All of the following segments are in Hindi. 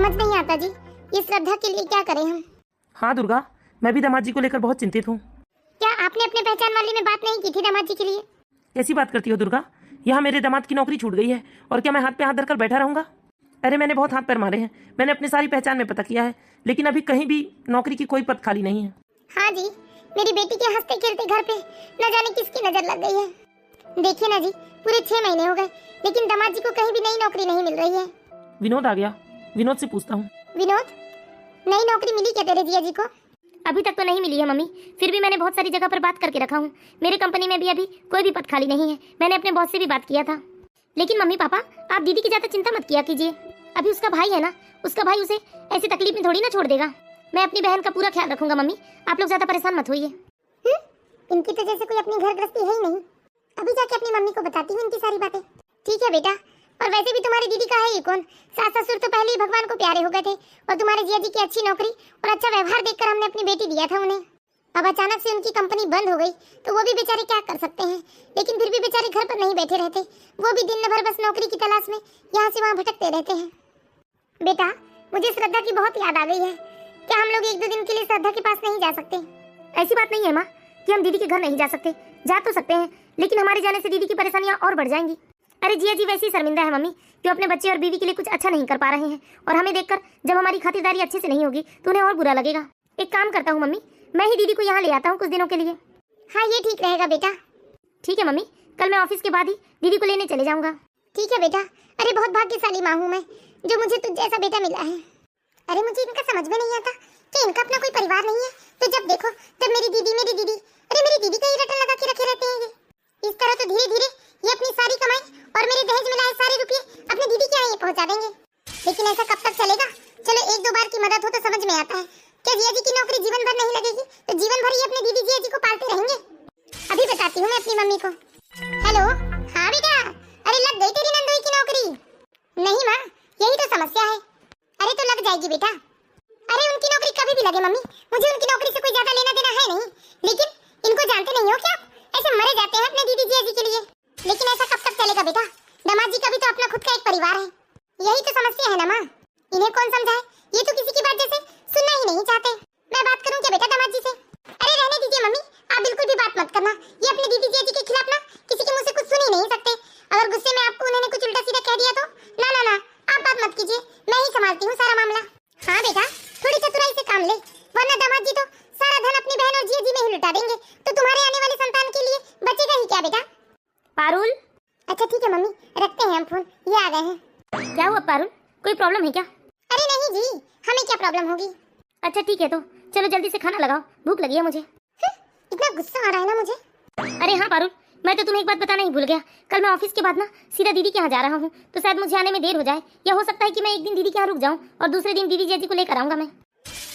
समझ नहीं आता जी, ये श्रद्धा के लिए क्या करें हम। हाँ दुर्गा, मैं भी दामाद जी को लेकर बहुत चिंतित हूँ। क्या आपने अपने पहचान वाले में बात नहीं की थी दामाद जी के लिए? कैसी बात करती हो दुर्गा, यहाँ मेरे दामाद की नौकरी छूट गई है और क्या मैं हाथ पे हाथ धरकर बैठा रहूंगा? अरे मैंने बहुत हाथ पैर मारे हैं, मैंने अपनी सारी पहचान में पता किया है, लेकिन अभी कहीं भी नौकरी की कोई पद खाली नहीं है। हाँ जी, मेरी बेटी के हंसते खेलते घर पे न जाने किसकी नजर लग गई है। देखिए ना जी, पूरे 6 महीने हो गए लेकिन दामाद जी को कहीं भी नई नौकरी नहीं मिल रही है। विनोद आ गया, विनोद से पूछता हूँ। विनोद, नई नौकरी मिली क्या तेरे जिया जी को? अभी तक तो नहीं मिली है मम्मी, फिर भी मैंने बहुत सारी जगह पर बात करके रखा हूँ। मेरे कंपनी में भी अभी कोई भी पद खाली नहीं है। मैंने अपने बॉस से भी बात किया था। लेकिन मम्मी पापा, आप दीदी की ज्यादा चिंता मत किया कीजिए। अभी उसका भाई है ना, उसका भाई उसे ऐसी तकलीफ में थोड़ी ना छोड़ देगा। मैं अपनी बहन का पूरा ख्याल रखूंगा मम्मी, आप लोग ज्यादा परेशान मत होइए। इनकी तो जैसे कोई अपनी घर गृहस्थी है ही नहीं। अभी जाके अपनी मम्मी को बताती हूँ इनकी सारी बातें। ठीक है बेटा, और वैसे भी तुम्हारी दीदी का है ये कौन? सास ससुर तो पहले ही भगवान को प्यारे हो गए थे, और तुम्हारे जिया जी की अच्छी नौकरी और अच्छा व्यवहार देखकर हमने अपनी बेटी दिया था उन्हें। अब अचानक से उनकी कंपनी बंद हो गई तो वो भी बेचारे क्या कर सकते हैं। लेकिन फिर भी बेचारे घर पर नहीं बैठे रहते, वो भी दिन भर बस नौकरी की तलाश में यहाँ से वहाँ भटकते रहते हैं। बेटा, मुझे श्रद्धा की बहुत याद आ गई है। क्या हम लोग 1-2 दिन के लिए श्रद्धा के पास नहीं जा सकते? ऐसी बात नहीं है माँ कि हम दीदी के घर नहीं जा सकते, जा तो सकते हैं, लेकिन हमारे जाने से दीदी की परेशानियाँ और बढ़ जाएंगी। अरे जिया जी वैसी शर्मिंदा है मम्मी कि अपने बच्चे और बीवी के लिए कुछ अच्छा नहीं कर पा रहे हैं, और हमें देखकर जब हमारी खातिरदारी अच्छे से नहीं होगी तो उन्हें और बुरा लगेगा। एक काम करता हूँ मम्मी, मैं ही दीदी को यहाँ ले आता हूँ कुछ दिनों के लिए। हाँ, ये ठीक रहेगा बेटा। ठीक है मम्मी, कल मैं ऑफिस के बाद ही दीदी को लेने चले जाऊंगा। ठीक है बेटा। अरे बहुत भाग्यशाली माँ हूँ मैं जो मुझे तुझ जैसा बेटा मिला है। अरे मुझे इनका समझ में नहीं आता कि इनका अपना कोई परिवार नहीं है, तो जब देखो तब मेरी दीदी। अरे मेरी दीदी का ही रटन लगा के रखे रहते हैं ये। इस तरह तो धीरे धीरे ये अपनी सारी कमाई और मेरे दहेज में लाए सारे रुपये अपनी दीदी के यहाँ ये पहुँचा देंगे। लेकिन ऐसा कब तक चलेगा? चलो 1-2 बार की मदद हो तो समझ में आता है। क्या जिया जी की नौकरी जीवन भर नहीं लगेगी तो जीवन भर ही अपनी दीदी जिया जी को पालते रहेंगे? अभी बताती हूँ मैं अपनी मम्मी को। हेलो, हाँ बेटा, अरे लग गई तेरी नंदोई की नौकरी? नहीं माँ, यही तो समस्या है। अरे तो लग जाएगी बेटा। अरे उनकी नौकरी कभी भी लगे मम्मी, मुझे उनकी नौकरी से कोई ज्यादा लेना देना है नहीं। लेकिन इनको जानते नहीं हो क्या, ऐसे मरे जाते हैं अपने दीदी जिया जी के लिए। लेकिन ऐसा कब तक चलेगा बेटा? दामाद जी का भी तो अपना खुद का एक परिवार है। यही तो समस्या है ना माँ, इन्हें कौन समझाए? ये तो किसी की बात जैसे सुनना ही नहीं चाहते। मैं बात करूं क्या बेटा दामाद जी से? अरे रहने दीजिए मम्मी, आप बिल्कुल भी बात मत करना। ये अपनी दीदी जिया जी के खिलाफ ना किसी के मुंह से कुछ सुन ही नहीं सकते। अगर गुस्से में आपको उन्होंने कुछ उल्टा सीधा कह दिया तो ना, आप बात मत कीजिए, मैं ही संभालती हूँ सारा मामला। हाँ बेटा, थोड़ी चतुराई से काम ले, वरना दामाद जी तो सारा धन अपनी बहन और जिया जी में ही लुटा देंगे, तो तुम्हारे आने वाले संतान के लिए बचेगा ही क्या बेटा? पारुल। अच्छा ठीक है मम्मी, रखते हैं हम फोन, ये आ गए हैं। क्या हुआ पारुल, कोई प्रॉब्लम है क्या? अरे नहीं जी, हमें क्या प्रॉब्लम होगी। अच्छा ठीक है, तो चलो जल्दी से खाना लगाओ, भूख लगी है मुझे। इतना गुस्सा आ रहा है ना मुझे। अरे हाँ पारुल, मैं तो तुम्हें एक बात बताना ही भूल गया। कल मैं ऑफिस के बाद ना सीधा दीदी के यहाँ जा रहा हूँ, तो शायद मुझे आने में देर हो जाए, या हो सकता है कि मैं एक दिन दीदी के यहाँ रुक जाऊँ और दूसरे दिन दीदी जिया जी को लेकर आऊंगा मैं।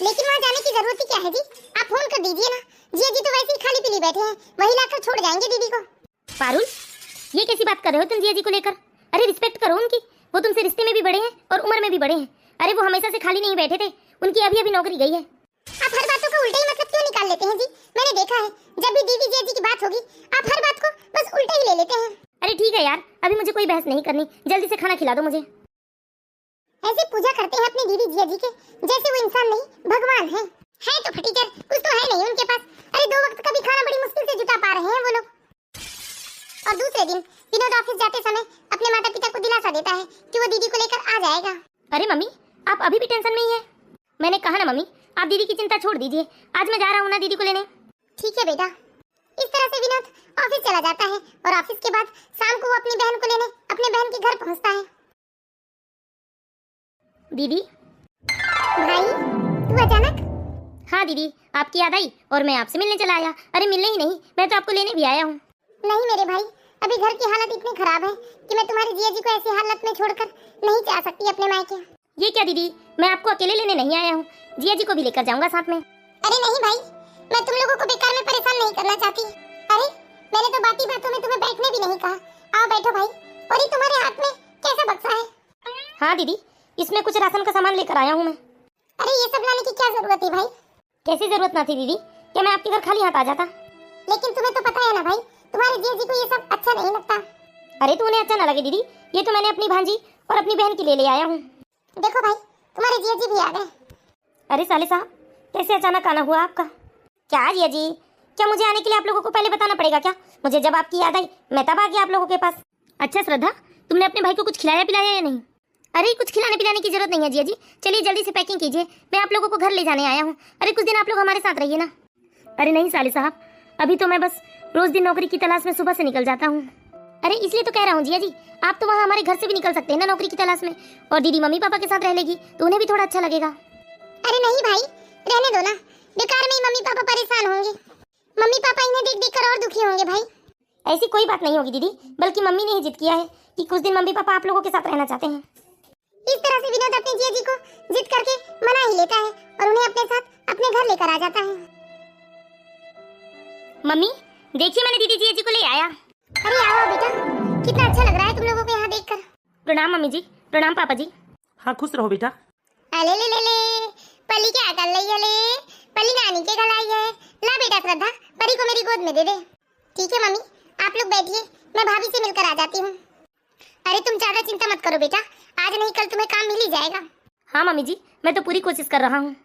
लेकिन वहाँ जाने की जरूरत ही क्या है जी? आप फोन कर दीजिए ना, जिया जी तो वैसे ही खाली पीली बैठे हैं, वही लाकर छोड़ जाएंगे दीदी को। पारुल, ये कैसी बात कर रहे हो तुम जिया जी को लेकर? अरे रिस्पेक्ट करो उनकी, वो तुमसे रिश्ते में भी बड़े हैं और उम्र में भी बड़े हैं। अरे वो हमेशा से खाली नहीं बैठे थे, उनकी अभी अभी नौकरी गई है। आप हर बातों का उल्टा ही मतलब क्यों निकाल लेते हैं जी? मैंने देखा है जब भी दीदी जिया जी की बात होगी आप हर बात को बस उल्टा ही ले लेते हैं। अरे ठीक है यार, अभी मुझे कोई बहस नहीं करनी, जल्दी से खाना खिला दो मुझे। ऐसे पूजा करते हैं अपनी दीदी जिया जी के जैसे वो इंसान नहीं भगवान है तो फटीचर कुछ तो है नहीं उनके पास। अरे 2 वक्त का भी खाना बड़ी मुश्किल से जुटा पा रहे हैं वो लोग। और दूसरे दिन विनोद ऑफिस जाते समय अपने माता पिता को दिलासा देता है कि वो दीदी को लेकर आ जाएगा। अरे मम्मी, आप अभी भी टेंशन में ही है? मैंने कहा ना मम्मी, आप दीदी की चिंता छोड़ दीजिए, आज मैं जा रहा हूँ ना दीदी को लेने। ठीक है बेटा। इस तरह से विनोद ऑफिस चला जाता है और ऑफिस के बाद शाम को वो अपनी बहन को लेने अपने बहन के घर पहुँचता है। दीदी। भाई, तू अचानक? हाँ दीदी, आपकी याद आई और मैं आपसे मिलने चला आया। अरे मिलने ही नहीं, मैं तो आपको लेने भी आया हूँ। नहीं मेरे भाई, अभी घर की हालत इतनी खराब है कि मैं तुम्हारी जिया जी को ऐसी हालत में छोड़कर नहीं जा सकती अपने मायके। ये क्या दीदी, मैं आपको अकेले लेने नहीं आया हूँ, जिया जी को भी लेकर जाऊंगा साथ में। अरे नहीं भाई, मैं तुम लोगों को बेकार में परेशान नहीं करना चाहती। अरे मैंने तो बातों में तुम्हें बैठने भी नहीं कहा। आओ बैठो भाई। और ये तुम्हारे हाथ में कैसा बक्सा है? हाँ दीदी, इसमें कुछ राशन का सामान लेकर आया हूँ मैं। अरे ये सब लाने की क्या जरूरत है भाई? कैसी जरूरत ना थी दीदी, क्या मैं आपके घर खाली हाथ आ जाता? लेकिन तुम्हें तो पता है ना भाई, तुम्हारे जिया जी को ये सब अच्छा नहीं लगता। अरे तो उन्हें अच्छा ना लगे दीदी, ये तो मैंने अपनी भांजी और अपनी बहन के लिए ले आया हूँ। देखो भाई, तुम्हारे जिया जी भी आ गए। अरे साले साहब, कैसे अचानक आना हुआ आपका? क्या जिया जी, क्या मुझे आने के लिए आप लोगों को पहले बताना पड़ेगा क्या? मुझे जब आपकी याद आई मैं तब आ गया आप लोगों के पास। अच्छा श्रद्धा, तुमने अपने भाई को कुछ खिलाया पिलाया या नहीं? अरे कुछ खिलाने पिलाने की जरूरत नहीं है जिया जी, चलिए जल्दी से पैकिंग कीजिए, मैं आप लोगों को घर ले जाने आया हूँ। अरे कुछ दिन आप लोग हमारे साथ रहिए ना। अरे नहीं साले साहब, अभी तो मैं बस रोज दिन नौकरी की तलाश में सुबह से निकल जाता हूँ। अरे इसलिए तो कह रहा हूँ जिया जी, आप तो वहाँ हमारे घर से भी निकल सकते हैं ना नौकरी की तलाश में, और दीदी मम्मी पापा के साथ रह लेगी तो उन्हें भी थोड़ा अच्छा लगेगा। अरे नहीं भाई, रहने दो ना, बेकार में ही मम्मी पापा परेशान होंगे। मम्मी पापा इन्हें देख देख कर और दुखी होंगे भाई। ऐसी कोई बात नहीं होगी दीदी, बल्कि मम्मी ने ही जिद किया है कि कुछ दिन मम्मी पापा आप लोगों के साथ रहना चाहते हैं। इस तरह से विनोद अपने जिया जी को जिद करके मना ही लेता है और उन्हें अपने साथ अपने घर लेकर आ जाता है। मम्मी देखिए, मैंने दीदी जिया जी को ले आया। अरे आओ बेटा, कितना अच्छा लग रहा है तुम लोगों को यहाँ देखकर। प्रणाम मम्मी जी। प्रणाम पापा जी। हाँ खुश रहो बेटा। अले ले ले ले, पली क्या कर रही है? ले पली नानी के घर आई है। ला बेटा श्रद्धा, परी को मेरी गोद में दे दे। ठीक है मम्मी, आप लोग बैठिए, मैं भाभी से मिलकर आ जाती हूँ। अरे तुम ज्यादा चिंता मत करो बेटा, आज नहीं कल तुम्हें काम मिल ही जाएगा। हाँ मम्मी जी, मैं तो पूरी कोशिश कर रहा हूँ।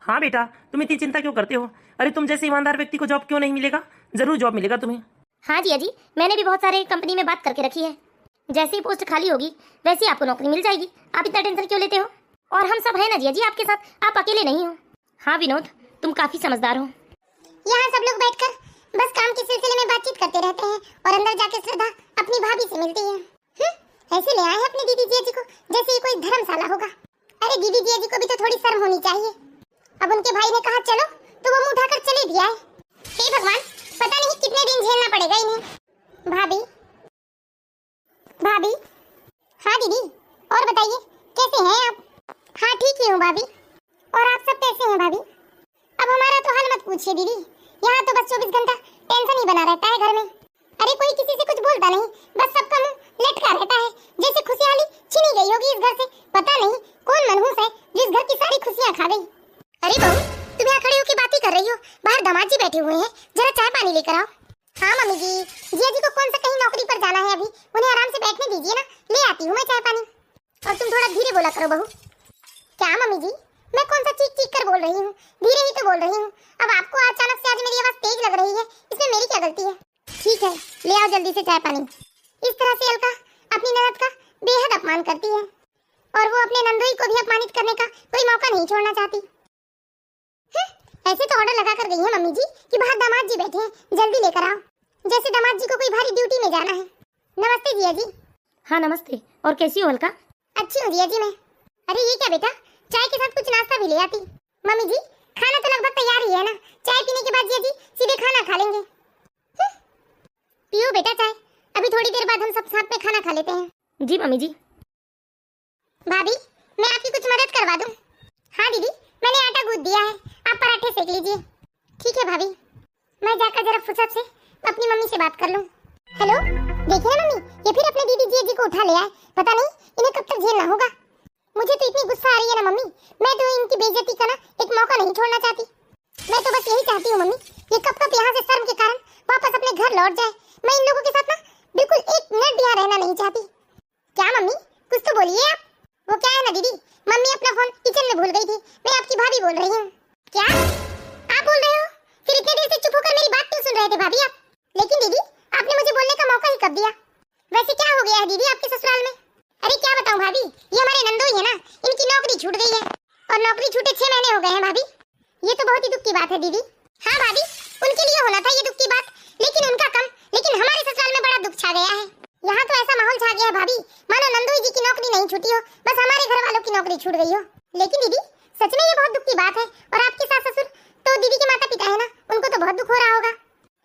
हाँ बेटा, तुम इतनी चिंता क्यों करते हो? अरे तुम जैसे ईमानदार व्यक्ति को जॉब क्यों नहीं मिलेगा? जरूर जॉब मिलेगा तुम्हें। हाँ जिया जी, मैंने भी बहुत सारे कंपनी में बात करके रखी है, जैसे ही पोस्ट खाली होगी वैसे ही आपको नौकरी मिल जाएगी। आप इतना टेंशन क्यों लेते हो? और हम सब है ना जिया जी आपके साथ, आप अकेले नहीं हो। हाँ विनोद, तुम काफी समझदार हो। यहाँ सब लोग बैठकर बस काम के सिलसिले में बातचीत करते रहते हैं और अंदर जाके श्रद्धा अपनी भाभी से मिलती है। ऐसे ले आए हैं अपनी दीदी जिया जी को जैसे ये कोई धर्मशाला होगा। अरे दीदी जिया जी को भी तो थोड़ी शर्म होनी चाहिए। अब उनके भाई ने कहा चलो तो वो मुंह उठाकर चले भी आए। हे भगवान, पता नहीं कितने दिन झेलना पड़ेगा इन्हें। भाभी भाभी। हाँ दीदी, और बताइए कैसे हैं आप? हाँ ठीक ही हूँ भाभी, और आप सब कैसे हैं भाभी? अब हमारा तो हाल मत पूछिए दीदी, यहाँ तो बस 24 घंटा टेंशन ही बना रहता है घर में। अरे कोई किसी से कुछ बोलता नहीं, बस सबका मुंह लटका रहता है जैसे खुशहाली छीनी गई होगी इस घर से। पता नहीं कौन मनहूस है जिस घर की सारी खुशियाँ खा गई। अरे बहू, तुम यहाँ खड़े होकर बातें कर रही हो, बाहर दामाद जी बैठे हुए हैं, जरा चाय पानी लेकर आओ। हाँ मम्मी जी, जिया जी को कौन सा कहीं नौकरी पर जाना है, अभी उन्हें आराम से बैठने दीजिए ना, ले आती हूँ मैं चाय पानी। और तुम थोड़ा धीरे बोला करो बहू। क्या मम्मी जी, मैं कौन सा चीख चीख कर बोल रही हूँ, धीरे ही तो बोल रही हूँ। अब आपको अचानक से आज मेरी आवाज तेज लग रही है, इसमें मेरी क्या गलती है? ठीक है, ले आओ जल्दी से चाय पानी। इस तरह से अलका अपनी ननद का बेहद अपमान करती है और वो अपने नंदोई को भी अपमानित करने का कोई मौका नहीं छोड़ना चाहती। ऐसे तो ऑर्डर लगा कर गई है मम्मी जी कि बाहर दामाद जी बैठे हैं, जल्दी लेकर आओ, जैसे दामाद जी को कोई भारी ड्यूटी में जाना है। नमस्ते जिया जी। हाँ नमस्ते, और कैसी हो अलका? अच्छी हूँ जिया जी मैं। अरे ये क्या बेटा, चाय के साथ कुछ नाश्ता भी ले आती। मम्मी जी खाना तो लगभग तैयार ही है ना, चाय पीने के बाद जिया जी सीधे खाना खा लेंगे। पियो बेटा चाय, अभी थोड़ी देर बाद हम सब साथ में खाना खा लेते हैं। जी मम्मी जी। भाभी मैं आपकी कुछ मदद करवा दूं? हाँ दीदी, मैंने आटा गूंथ दिया है, आप पराठे सेक लीजिए। ठीक है भाभी, मैं जाकर जरा फुर्सत से अपनी मम्मी से बात कर लूं। हेलो, देखिए ना मम्मी, ये फिर अपने दीदी जी को उठा ले आए, पता नहीं इन्हें कब तक झेलना होगा। मुझे तो इतनी गुस्सा आ रही है ना मम्मी, मैं तो इनकी बेइज्जती का ना एक मौका नहीं छोड़ना चाहती। मैं तो बस यही चाहती हूँ मम्मी, ये कब यहाँ से शर्म के कारण वापस अपने घर लौट जाए। मैं इन लोगों के साथ ना बिल्कुल एक मिनट भी यहाँ रहना नहीं चाहती। क्या मम्मी, कुछ तो बोलिए आप। वो क्या है ना दीदी, मम्मी अपना फोन किचन में भूल गई थी, मैं आपकी भाभी बोल रही हूँ। क्या आप बोल रहे हो? फिर इतने देर से चुप होकर मेरी बात क्यों सुन रहे थे भाभी आप? लेकिन दीदी आपने मुझे बोलने का मौका ही कब दिया? वैसे क्या हो गया है दीदी आपके ससुराल में? अरे क्या बताऊं भाभी, ये हमारे नंदोई है ना, इनकी नौकरी छूट गई है और नौकरी छूटे 6 महीने हो गए हैं भाभी। ये तो बहुत ही दुख की बात है दीदी। हाँ भाभी, उनके लिए होना था ये दुख की बात, लेकिन उनका कम, लेकिन हमारे ससुराल में बड़ा दुख छा गया है। यहाँ तो ऐसा माहौल छा गया है भाभी, मानो नंदोई जी की नौकरी नहीं छूटी हो, बस हमारे घर वालों की नौकरी छूट गई हो। लेकिन दीदी सच में ये बहुत दुख की बात है, और आपके सास ससुर तो दीदी के माता पिता है ना, उनको तो बहुत दुख हो रहा होगा।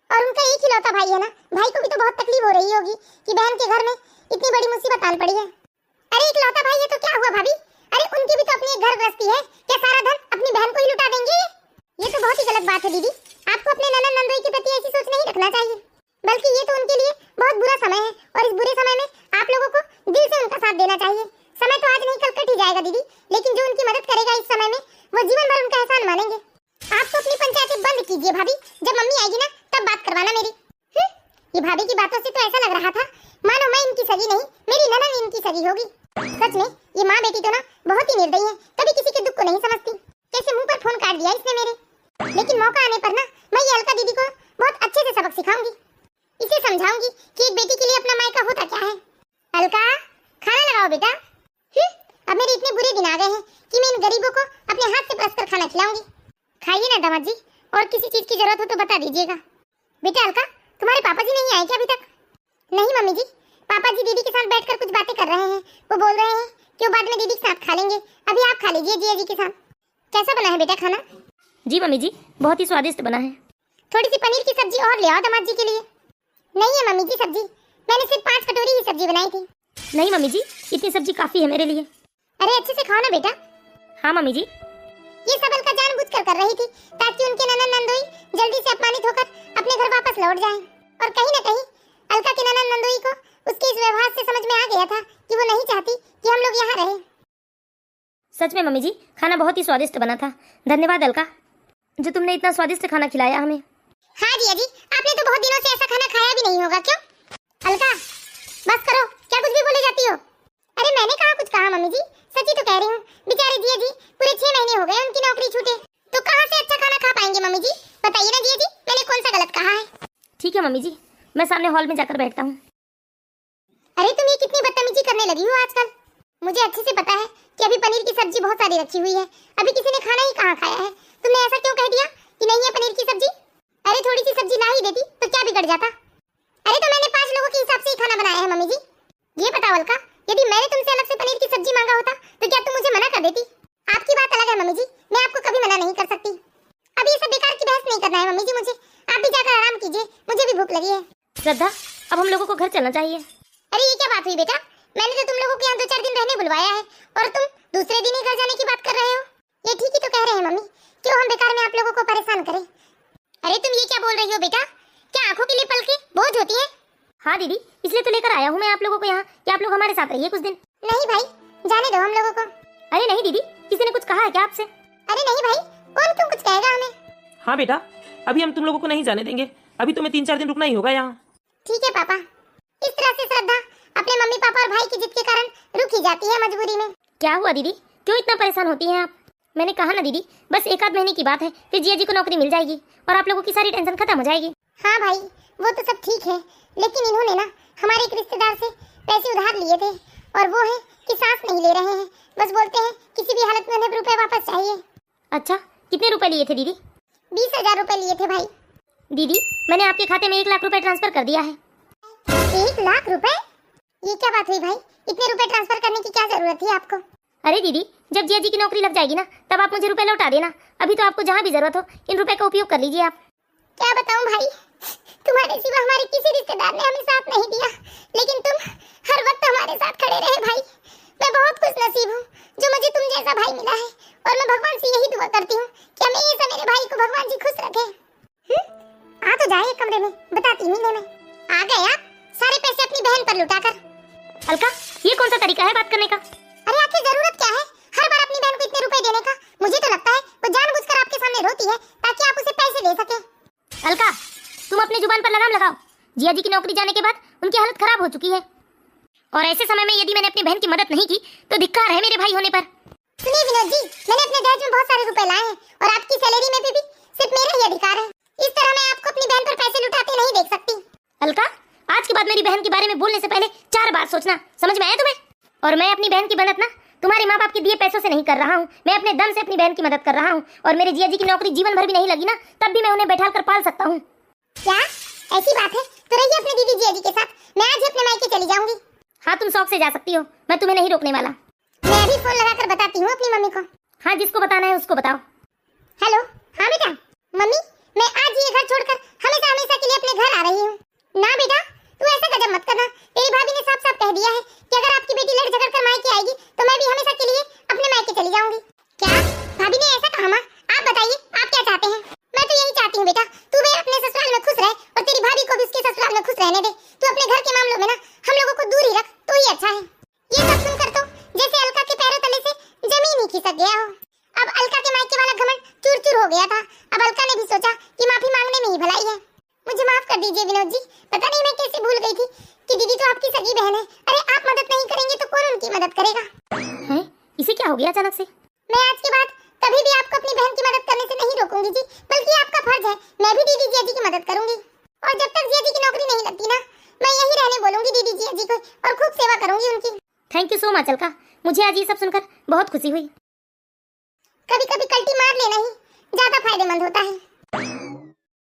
और उनका एक इकलौता भाई है ना, भाई को भी तो बहुत तकलीफ हो रही होगी कि बहन के घर में इतनी बड़ी मुसीबत आन पड़ी है। अरे इकलौता भाई है तो क्या हुआ भाभी? अरे उनकी भी तो अपनी एक घर गृहस्थी है, क्या सारा धन अपनी बहन को ही लुटा देंगे? ये तो बहुत ही गलत बात है दीदी, आपको अपने ननद नंदोई के प्रति ऐसी सोच नहीं रखना चाहिए, बल्कि ये तो उनके लिए बहुत बुरा समय है, और इस बुरे समय में आप लोगों को दिल से उनका साथ देना चाहिए। समय तो आज नहीं कल कट ही जाएगा दीदी, लेकिन जो उनकी मदद करेगा इस समय में, वो जीवन भर उनका एहसान मानेंगे। आप तो अपनी पंचायतें बंद कीजिए भाभी, जब मम्मी आएगी ना तब बात करवाना मेरी। ये भाभी की बातों से तो ऐसा लग रहा था मानो मैं इनकी सगी नहीं, मेरी ननद इनकी सगी होगी। सच में ये माँ बेटी तो ना बहुत ही निर्दयी है, कभी कभी किसी के दुख को नहीं समझती। कैसे मुंह पर फोन काट दिया इसने मेरे। लेकिन मौका आने पर ना मैं ये अलका दीदी को बहुत अच्छे से सबक सिखाऊंगी। इसे समझाऊंगी कि एक बेटी के लिए अपना मायका होता क्या है। अलका, खाना लगाओ बेटा। अब मेरे इतने बुरे दिन आ गए हैं कि मैं इन गरीबों को अपने हाथ से परस कर खाना खिलाऊंगी। खाइए ना दामाद जी, और किसी चीज की जरूरत हो तो बता दीजिएगा। बेटा अलका, तुम्हारे पापा जी नहीं आए क्या अभी तक? नहीं मम्मी जी, पापा जी दीदी के साथ बैठकर कुछ बातें कर रहे हैं। वो बोल रहे हैं कि वो बाद में दीदी के साथ खा लेंगे। अभी आप खा लीजिए जिया जी के साथ। कैसा बना है बेटा खाना? जी मम्मी जी, बहुत ही स्वादिष्ट बना है। थोड़ी सी पनीर की सब्जी और ले आओ दामाद जी के लिए। नहीं है मम्मी जी सब्जी, मैंने सिर्फ 5 कटोरी ही सब्जी बनाई थी। नहीं मम्मी जी, इतनी सब्जी काफी है मेरे लिए। अरे अच्छे से खाओ ना बेटा। हाँ मम्मी जी। ये सब अलका जानबूझकर कर रही थी ताकि उनके ननद नंदोई जल्दी से अपमानित होकर अपने घर वापस लौट जाएं। और कहीं न कहीं अलका के ननद नंदोई को उसके इस व्यवहार से समझ में आ गया था कि वो नहीं चाहती कि हम लोग यहाँ रहें। सच में मम्मी जी, खाना बहुत ही स्वादिष्ट बना था। धन्यवाद अलका, जो तुमने इतना स्वादिष्ट खाना खिलाया हमें। हाँ जिया जी, आपने तो बहुत दिनों से ऐसा खाना खाया भी नहीं होगा। क्यों अलका, बस करो, क्या कुछ भी बोले जाती हो। अरे मैंने कहा कुछ कहा मम्मी जी, सच्ची तो कह रही हूँ। बेचारे जिया जी पूरे 6 महीने हो गए उनकी नौकरी छूटे, तो कहाँ से अच्छा खाना खा पाएंगे मम्मी जी? बताइए ना जिया जी, मैंने कौन सा गलत कहा है? ठीक है मम्मी जी, मैं सामने हॉल में जाकर बैठता हूँ। अरे तुम ये कितनी बदतमीजी करने लगी हो आजकल। मुझे अच्छे से पता है कि अभी पनीर की सब्जी बहुत सारी रखी हुई है। अभी किसी ने खाना ही कहाँ खाया है। तुमने ऐसा क्यों कह दिया कि नहीं है पनीर की सब्जी? अरे थोड़ी सी सब्जी ला ही देती तो क्या बिगड़ जाता। अरे तो मैंने 5 लोगों के हिसाब से ही खाना बनाया है मम्मी जी। ये बताओ अलका, यदि मैंने तुमसे अलग से पनीर की सब्जी मांगा होता तो क्या तुम मुझे मना कर देती? आपकी बात अलग है मम्मी जी, मैं आपको कभी मना नहीं कर सकती। अब ये सब बेकार की बहस नहीं करना है मम्मी जी मुझे। आप भी जाकर आराम कीजिए, मुझे भी भूख लगी है। श्रद्धा, अब हम लोगों को घर चलना चाहिए। अरे ये क्या बात हुई बेटा? मैंने तो तुम लोगों को यहाँ 2-4 दिन रहने बुलवाया है और तुम दूसरे दिन ही घर जाने की बात कर रहे हो। ये ठीक ही तो कह रहे हैं मम्मी, क्यों हम बेकार में आप लोगों को परेशान करें। अरे तुम ये क्या बोल रही हो बेटा? क्या आंखों के लिए पलकें बोझ होती है? हाँ दीदी, इसलिए तो लेकर आया हूँ मैं आप लोगों को यहाँ कि आप लोग हमारे साथ रहिए कुछ दिन। नहीं भाई, जाने दो हम लोगों को। अरे नहीं दीदी, किसी ने कुछ कहा है क्या आपसे? अरे नहीं भाई, कौन क्यों कुछ कहेगा हमें? हाँ बेटा, अभी हम तुम लोगों को नहीं जाने देंगे। अभी तुम्हें 3-4 दिन रुकना ही होगा यहाँ। ठीक है पापा। इस तरह से श्रद्धा अपने मम्मी पापा और भाई की जिद के कारण रुक ही जाती है मजबूरी में। क्या हुआ दीदी, क्यों इतना परेशान होती हैं आप? मैंने कहा ना दीदी, बस 1 आध महीने की बात है, फिर जिया जी को नौकरी मिल जाएगी और आप लोगों की सारी टेंशन खत्म हो जाएगी। हाँ भाई, वो तो सब ठीक है, लेकिन इन्होंने ना हमारे एक रिश्तेदार से पैसे उधार लिए थे और वो है कि सांस नहीं ले रहे हैं। बस बोलते हैं किसी भी हालत में उन्हें रुपए वापस चाहिए। अच्छा, कितने रुपए लिए थे दीदी? 20,000 रुपए लिए थे भाई। दीदी, मैंने आपके खाते में 1 लाख रुपए ट्रांसफर कर दिया है। 1 लाख रुपए? ये क्या बात हुई भाई? इतने रुपए ट्रांसफर करने की क्या जरूरत थी आपको? अरे दीदी, जब जिया जी की नौकरी लग जाएगी ना, तब आप मुझे रुपए लौटा देना। अभी तो आपको जहाँ भी जरूरत हो इन रुपए का उपयोग कर लीजिए आप। क्या बताऊं भाई, तुम्हारे सिवा हमारे किसी रिश्तेदार ने हमें साथ नहीं दिया, लेकिन तुम हर वक्त हमारे साथ खड़े रहे भाई। मैं बहुत खुश नसीब हूँ जो मुझे तुम जैसा भाई मिला है, और मैं भगवान से यही दुआ करती हूँ कि हमेशा मेरे भाई को भगवान जी खुश रखे। आ तो जाए कमरे में, बताती हूँ इन्हें मैं। आ गए आप, सारे पैसे अपनी बहन पर लुटाकर। अलका, ये कौन सा तरीका है बात करने का? अरे आपकी जरूरत क्या है हर बार अपनी बहन को इतने रुपए देने का? मुझे तो लगता है वो जानबूझकर आपके सामने रोती है ताकि आप उसे पैसे दे सके। अलका, तुम अपनी जुबान पर लगाम लगाओ। जिया जी की नौकरी जाने के बाद उनकी हालत खराब हो चुकी है, और ऐसे समय में यदि मैंने अपनी बहन की मदद नहीं की तो धिक्कार है मेरे भाई होने पर। सुनिए विनोद जी, मैंने अपने दहेज में बहुत सारे रुपए लाए हैं और आपकी सैलरी में भी सिर्फ मेरा ही अधिकार है। इस तरह मैं आपको अपनी बहन पर पैसे लुटाते नहीं देख सकती। अलका, आज के बाद मेरी बहन के बारे में बोलने से पहले 4 बार सोचना, समझ में आया तुम्हें? और मैं अपनी बहन की मदद ना तुम्हारे माँ बाप के दिए पैसों से नहीं कर रहा हूँ, मैं अपने दम से अपनी बहन की मदद कर रहा हूँ। और मेरे जिया जी की नौकरी जीवन भर भी नहीं लगी ना, तब भी मैं उन्हें बैठा कर पाल सकता हूँ। क्या ऐसी बात है? तो रहिए अपने दीदी जिया जी के साथ, मैं आज ही अपने मायके चली जाऊंगी। हाँ, तुम शौक से जा सकती हो, मैं तुम्हें नहीं रोकने वाला। मैं अभी फोन लगाकर बताती हूँ अपनी मम्मी को। हाँ, जिसको बताना है उसको बताओ। हेलो, हाँ बेटा। मम्मी, मैं आज ये घर छोड़कर हमेशा हमेशा के लिए अपने घर आ रही हूँ। ना बेटा, तू ऐसा गजब मत करना। तेरी भाभी ने साफ साफ कह दिया है कि अगर आपकी बेटी लड़ झगड़ कर मायके आएगी तो मैं भी हमेशा के लिए अपने मायके चली जाऊंगी। क्या भाभी ने ऐसा कहा? माँ आप बताइए, आप क्या चाहते हैं? मैं तो यही चाहती हूँ बेटा, तू भी अपने ससुराल में खुश रहे और तेरी भाभी को भी उसके ससुराल में खुश रहने दे। तू अपने घर के मामलों में ना हम लोगों को दूर ही रख तो ही अच्छा है। ये सब सुनकर तो जैसे अलका के पैरों तले से जमीन ही खिसक गया हो। अब अलका के मायके वाला घमंड चूर चूर हो गया था। अब अलका ने भी सोचा कि माफी मांगने में ही भलाई है। मुझे माफ कर दीजिए विनोद जी, पता नहीं मैं कैसे भूल गई थी कि दीदी तो आपकी सगी बहन है। अरे आप मदद नहीं करेंगे तो कौन उनकी मदद करेगा? हैं? इसे क्या हो गया अचानक से? मैं आज के बाद कभी भी आपको अपनी बहन की मदद करने से नहीं रोकूंगी जी, बल्कि आपका फर्ज है मैं भी दीदी जिया जी की मदद करूंगी। और जब तक जिया जी की नौकरी नहीं लगती ना, मैं यही रहने बोलूंगी दीदी जिया जी को और खूब सेवा करूंगी उनकी। Thank you so much Alka, मुझे आज ये सब सुनकर बहुत खुशी हुई। कभी कभी कल्टी मार लेना ही ज्यादा फायदेमंद होता है।